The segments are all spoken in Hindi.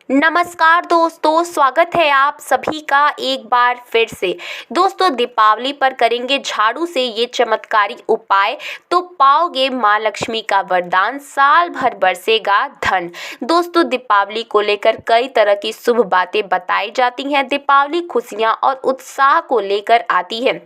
नमस्कार दोस्तों, स्वागत है आप सभी का एक बार फिर से। दोस्तों, दीपावली पर करेंगे झाड़ू से ये चमत्कारी उपाय तो पाओगे माँ लक्ष्मी का वरदान, साल भर बरसेगा धन। दोस्तों, दीपावली को लेकर कई तरह की शुभ बातें बताई जाती हैं। दीपावली खुशियाँ और उत्साह को लेकर आती है।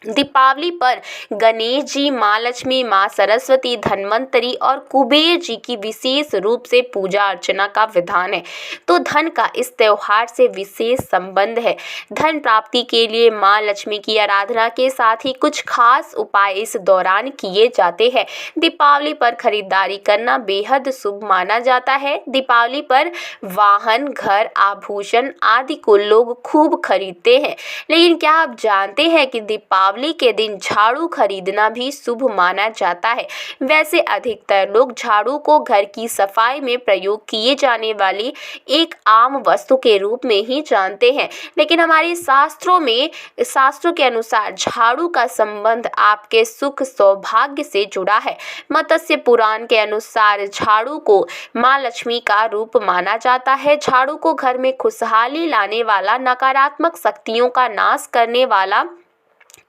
दीपावली पर गणेश जी, माँ लक्ष्मी, माँ सरस्वती, धन्वंतरी और कुबेर जी की विशेष रूप से पूजा अर्चना का विधान है। तो धन का इस त्योहार से विशेष संबंध है। धन प्राप्ति के लिए माँ लक्ष्मी की आराधना के साथ ही कुछ खास उपाय इस दौरान किए जाते हैं। दीपावली पर खरीदारी करना बेहद शुभ माना जाता है। दीपावली पर वाहन, घर, आभूषण आदि को लोग खूब खरीदते हैं। लेकिन क्या आप जानते हैं कि दीपावली के दिन झाड़ू खरीदना भी शुभ माना जाता है। वैसे अधिकतर लोग झाड़ू को घर की सफाई में प्रयोग किए जाने वाली एक आम वस्तु के रूप में ही जानते हैं, लेकिन हमारे शास्त्रों के अनुसार झाड़ू का संबंध आपके सुख सौभाग्य से जुड़ा है। मत्स्य पुराण के अनुसार झाड़ू को माँ लक्ष्मी का रूप माना जाता है। झाड़ू को घर में खुशहाली लाने वाला, नकारात्मक शक्तियों का नाश करने वाला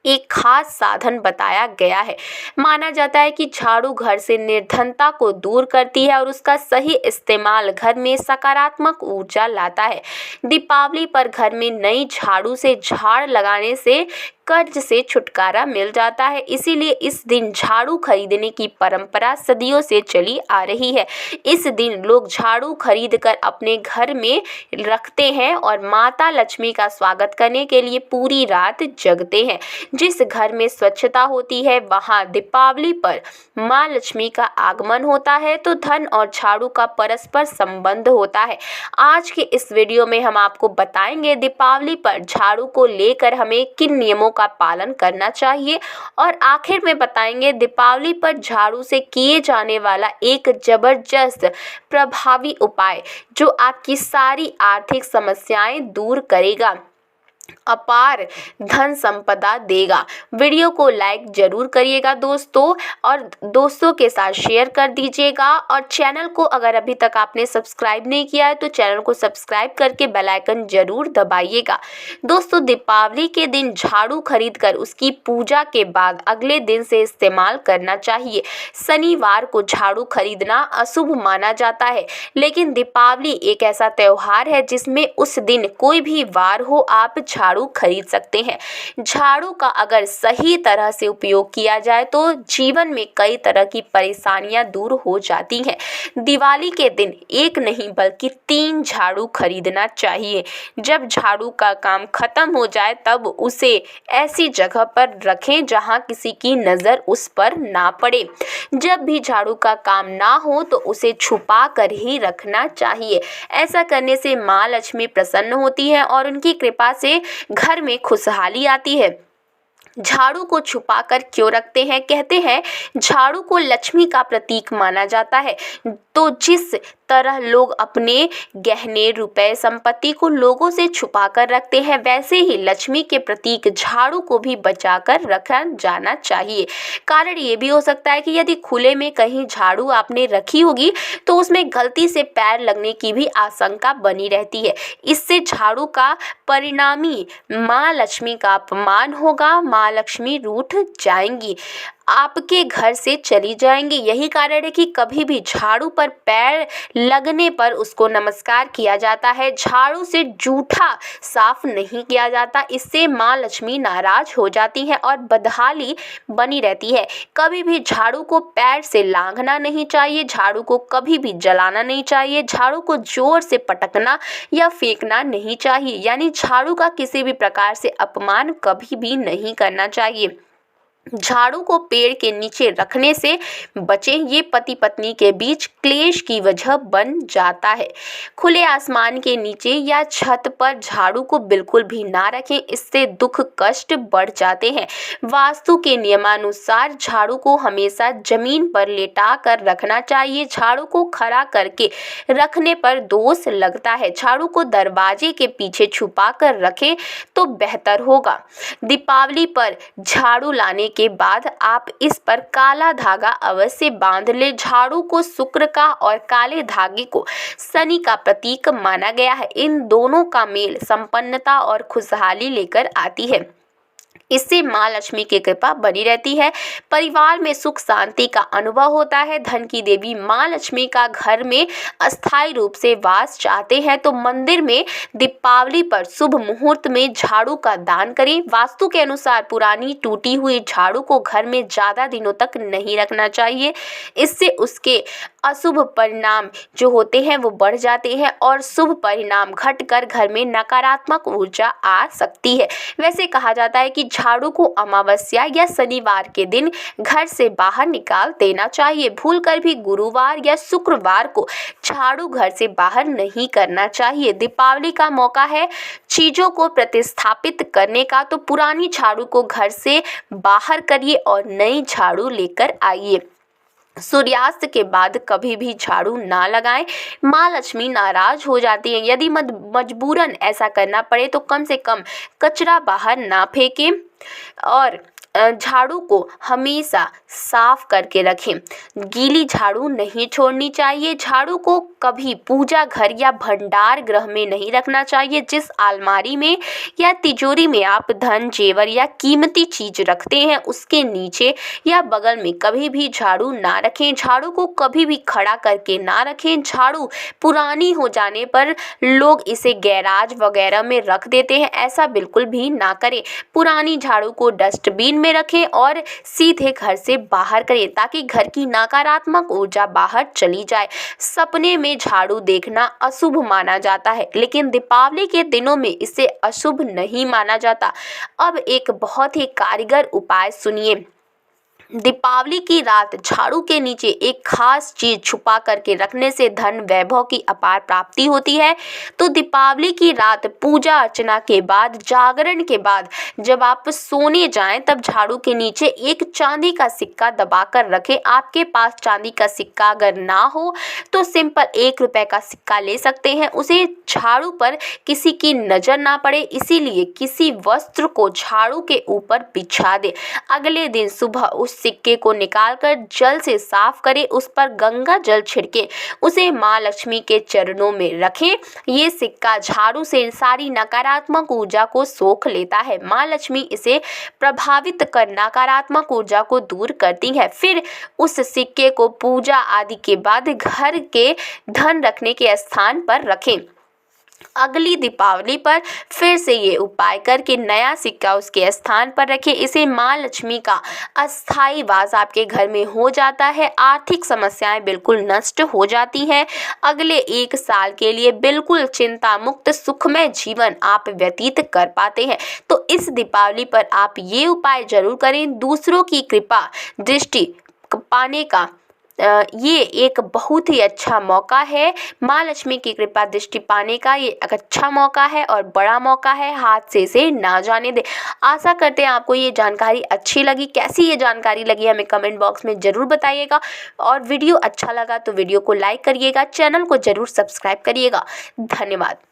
एक खास साधन बताया गया है। माना जाता है कि झाड़ू घर से निर्धनता को दूर करती है और उसका सही इस्तेमाल घर में सकारात्मक ऊर्जा लाता है। दीपावली पर घर में नई झाड़ू से झाड़ लगाने से कर्ज से छुटकारा मिल जाता है। इसीलिए इस दिन झाड़ू खरीदने की परंपरा सदियों से चली आ रही है। इस दिन लोग झाड़ू खरीद कर अपने घर में रखते हैं और माता लक्ष्मी का स्वागत करने के लिए पूरी रात जगते हैं। जिस घर में स्वच्छता होती है वहां दीपावली पर माँ लक्ष्मी का आगमन होता है, तो धन और झाड़ू का परस्पर संबंध होता है। आज के इस वीडियो में हम आपको बताएंगे दीपावली पर झाड़ू को लेकर हमें किन नियमों का पालन करना चाहिए, और आखिर में बताएंगे दीपावली पर झाड़ू से किए जाने वाला एक जबरदस्त प्रभावी उपाय जो आपकी सारी आर्थिक समस्याएं दूर करेगा, अपार धन संपदा देगा। वीडियो को लाइक जरूर करिएगा दोस्तों, और दोस्तों के साथ शेयर कर दीजिएगा। और चैनल को अगर अभी तक आपने सब्सक्राइब नहीं किया है तो चैनल को सब्सक्राइब करके बेल आइकन जरूर दबाइएगा। दोस्तों, दीपावली के दिन झाड़ू खरीदकर उसकी पूजा के बाद अगले दिन से इस्तेमाल करना चाहिए। शनिवार को झाड़ू खरीदना अशुभ माना जाता है, लेकिन दीपावली एक ऐसा त्योहार है जिसमें उस दिन कोई भी वार हो आप झाड़ू खरीद सकते हैं। झाड़ू का अगर सही तरह से उपयोग किया जाए तो जीवन में कई तरह की परेशानियां दूर हो जाती हैं। दिवाली के दिन एक नहीं बल्कि 3 झाड़ू खरीदना चाहिए। जब झाड़ू का काम खत्म हो जाए तब उसे ऐसी जगह पर रखें जहां किसी की नजर उस पर ना पड़े। जब भी झाड़ू का काम ना हो तो उसे छुपा कर ही रखना चाहिए। ऐसा करने से माँ लक्ष्मी प्रसन्न होती है और उनकी कृपा से घर में खुशहाली आती है। झाड़ू को छुपा कर क्यों रखते हैं? कहते हैं झाड़ू को लक्ष्मी का प्रतीक माना जाता है। तो जिस तरह लोग अपने गहने, रुपए, संपत्ति को लोगों से छुपा कर रखते हैं, वैसे ही लक्ष्मी के प्रतीक झाड़ू को भी बचा कर रखा जाना चाहिए। कारण ये भी हो सकता है कि यदि खुले में कहीं झाड़ू आपने रखी होगी तो उसमें गलती से पैर लगने की भी आशंका बनी रहती है। इससे झाड़ू का परिणामी माँ लक्ष्मी का अपमान होगा, माँ लक्ष्मी रूठ जाएंगी, आपके घर से चली जाएंगी। यही कारण है कि कभी भी झाड़ू पर पैर लगने पर उसको नमस्कार किया जाता है। झाड़ू से जूठा साफ नहीं किया जाता, इससे माँ लक्ष्मी नाराज हो जाती हैं और बदहाली बनी रहती है। कभी भी झाड़ू को पैर से लांघना नहीं चाहिए, झाड़ू को कभी भी जलाना नहीं चाहिए, झाड़ू को जोर से पटकना या फेंकना नहीं चाहिए, यानी झाड़ू का किसी भी प्रकार से अपमान कभी भी नहीं करना चाहिए। झाड़ू को पेड़ के नीचे रखने से बचें, ये पति पत्नी के बीच क्लेश की वजह बन जाता है। खुले आसमान के नीचे या छत पर झाड़ू को बिल्कुल भी ना रखें, इससे दुख कष्ट बढ़ जाते हैं। वास्तु के नियमानुसार झाड़ू को हमेशा जमीन पर लेटा कर रखना चाहिए। झाड़ू को खड़ा करके रखने पर दोष लगता है। झाड़ू को दरवाजे के पीछे छुपा कर रखें तो बेहतर होगा। दीपावली पर झाड़ू लाने के बाद आप इस पर काला धागा अवश्य बांध ले। झाड़ू को शुक्र का और काले धागे को शनि का प्रतीक माना गया है। इन दोनों का मेल संपन्नता और खुशहाली लेकर आती है। इससे माँ लक्ष्मी की कृपा बनी रहती है। परिवार में सुख शांति का अनुभव होता है। धन की देवी माँ लक्ष्मी का घर में अस्थायी रूप से वास चाहते हैं तो मंदिर में दीपावली पर शुभ मुहूर्त में झाड़ू का दान करें। वास्तु के अनुसार पुरानी टूटी हुई झाड़ू को घर में ज़्यादा दिनों तक नहीं रखना चाहिए। इससे उसके अशुभ परिणाम जो होते हैं वो बढ़ जाते हैं और शुभ परिणाम घटकर घर में नकारात्मक ऊर्जा आ सकती है। वैसे कहा जाता है कि झाड़ू को अमावस्या या शनिवार के दिन घर से बाहर निकाल देना चाहिए। भूलकर भी गुरुवार या शुक्रवार को झाड़ू घर से बाहर नहीं करना चाहिए। दीपावली का मौका है चीज़ों को प्रतिस्थापित करने का, तो पुरानी झाड़ू को घर से बाहर करिए और नई झाड़ू लेकर आइए। सूर्यास्त के बाद कभी भी झाड़ू ना लगाएं, माँ लक्ष्मी नाराज हो जाती हैं। यदि मजबूरन ऐसा करना पड़े तो कम से कम कचरा बाहर ना फेंकें और झाड़ू को हमेशा साफ करके रखें। गीली झाड़ू नहीं छोड़नी चाहिए। झाड़ू को कभी पूजा घर या भंडार गृह में नहीं रखना चाहिए। जिस अलमारी में या तिजोरी में आप धन जेवर या कीमती चीज रखते हैं उसके नीचे या बगल में कभी भी झाड़ू ना रखें। झाड़ू को कभी भी खड़ा करके ना रखें। झाड़ू पुरानी हो जाने पर लोग इसे गैराज वगैरह में रख देते हैं, ऐसा बिल्कुल भी ना करें। पुरानी झाड़ू को डस्टबिन में रखें और सीधे घर से बाहर करें ताकि घर की नकारात्मक ऊर्जा बाहर चली जाए। सपने में झाड़ू देखना अशुभ माना जाता है, लेकिन दीपावली के दिनों में इसे अशुभ नहीं माना जाता। अब एक बहुत ही कारगर उपाय सुनिए। दीपावली की रात झाड़ू के नीचे एक खास चीज छुपा करके रखने से धन वैभव की अपार प्राप्ति होती है। तो दीपावली की रात पूजा अर्चना के बाद, जागरण के बाद जब आप सोने जाएं तब झाड़ू के नीचे एक चांदी का सिक्का दबाकर रखें। आपके पास चांदी का सिक्का अगर ना हो तो सिंपल 1 रुपए का सिक्का ले सकते हैं। उसे झाड़ू पर किसी की नजर ना पड़े इसीलिए किसी वस्त्र को झाड़ू के ऊपर बिछा दे। अगले दिन सुबह उस सिक्के को निकालकर जल से साफ करें, उस पर गंगा जल छिड़के, उसे माँ लक्ष्मी के चरणों में रखें। ये सिक्का झाड़ू से सारी नकारात्मक ऊर्जा को सोख लेता है। माँ लक्ष्मी इसे प्रभावित कर नकारात्मक ऊर्जा को दूर करती है। फिर उस सिक्के को पूजा आदि के बाद घर के धन रखने के स्थान पर रखें। अगली दीपावली पर फिर से ये उपाय करके नया सिक्का उसके स्थान पर रखें। इसे माँ लक्ष्मी का अस्थायी वास आपके घर में हो जाता है। आर्थिक समस्याएं बिल्कुल नष्ट हो जाती हैं। अगले 1 साल के लिए बिल्कुल चिंता मुक्त सुखमय जीवन आप व्यतीत कर पाते हैं। तो इस दीपावली पर आप ये उपाय जरूर करें। दूसरों की कृपा दृष्टि पाने का ये एक बहुत ही अच्छा मौका है। माँ लक्ष्मी की कृपा दृष्टि पाने का ये एक अच्छा मौका है और बड़ा मौका है, हाथ से इसे ना जाने दे। आशा करते हैं आपको ये जानकारी अच्छी लगी। कैसी ये जानकारी लगी हमें कमेंट बॉक्स में ज़रूर बताइएगा और वीडियो अच्छा लगा तो वीडियो को लाइक करिएगा, चैनल को ज़रूर सब्सक्राइब करिएगा। धन्यवाद।